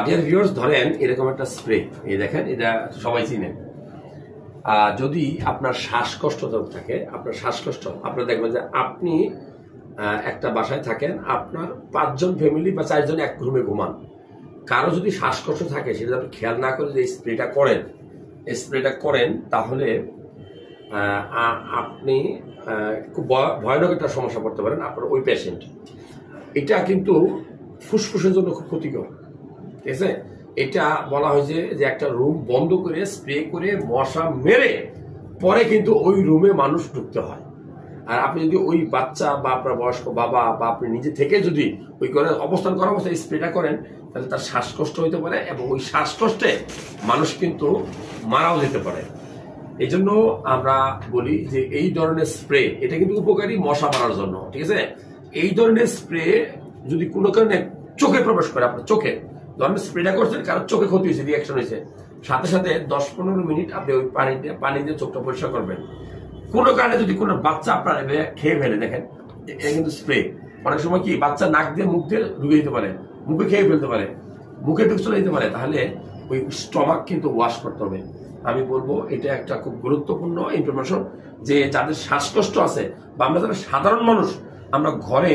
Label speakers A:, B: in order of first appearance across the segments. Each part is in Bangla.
A: ডিয়ার ভিউয়ার্স, ধরেন এরকম একটা স্প্রে, এই দেখেন, এটা সবাই চিনেন। যদি আপনার শ্বাসকষ্ট থাকে, আপনার দেখবেন যে আপনি একটা বাসায় থাকেন, আপনার 5 জন ফ্যামিলি বা 4 জন এক রুমে ঘুমান। কারো যদি শ্বাসকষ্ট থাকে, সেটা আপনি খেয়াল না করে যে স্প্রেটা করেন, তাহলে আপনি খুব ভয়ানক একটা সমস্যা পড়তে পারেন আপনার ওই পেশেন্ট। এটা কিন্তু ফুসফুসের জন্য খুব ক্ষতিকর, ঠিক আছে? এটা বলা হয়েছে যে একটা রুম বন্ধ করে স্প্রে করে মশা মেরে পরে কিন্তু ওই রুমে মানুষ ঢুকতে হয়। আর আপনি যদি ওই বাচ্চা বা আপনার বয়স্ক বাবা বা আপনি নিজে থেকে যদি ওই করে অবস্থান করা অবস্থায় স্প্রেটা করেন, তাহলে তার শ্বাসকষ্ট হইতে পারে এবং ওই শ্বাসকষ্টে মানুষ কিন্তু মারাও যেতে পারে। এই জন্য আমরা বলি যে এই ধরনের স্প্রে, এটা কিন্তু উপকারী মশা মারার জন্য, ঠিক আছে? এই ধরনের স্প্রে যদি কোনো কারণে চোখে প্রবেশ করে, আপনার চোখে ধরেন স্প্রেটা করছেন, কারোর চোখে ক্ষতি হয়েছে, রিয়াকশন হয়েছে, সাথে সাথে 10-15 মিনিট আপনি ওই পানি দিয়ে চোখটা পরিষ্কার করবেন। কোনো কারণে যদি কোনো বাচ্চা আপনার খেয়ে ফেলে, দেখেন এটা কিন্তু স্প্রে, অনেক সময় কি বাচ্চা নাক দিয়ে মুখ দিয়ে ঢুকে দিতে পারে, মুখে খেয়ে ফেলতে পারে, মুখে ঢুকে চলে যেতে পারে, তাহলে ওই স্টমাক কিন্তু ওয়াশ করতে হবে। আমি বলবো এটা একটা খুব গুরুত্বপূর্ণ ইনফরমেশন, যে যাদের শ্বাসকষ্ট আছে বা আমরা যারা সাধারণ মানুষ, আমরা ঘরে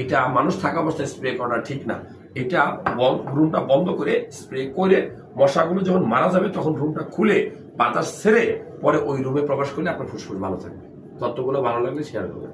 A: এটা মানুষ থাকা অবস্থায় স্প্রে করা ঠিক না। এটা রুমটা বন্ধ করে স্প্রে করে মশাগুলো যখন মারা যাবে, তখন রুমটা খুলে বাতাস ছেড়ে পরে ওই রুমে প্রবেশ করলে আপনার ফুসফুস ভালো থাকবে। তথ্যগুলো ভালো লাগলে শেয়ার করবেন।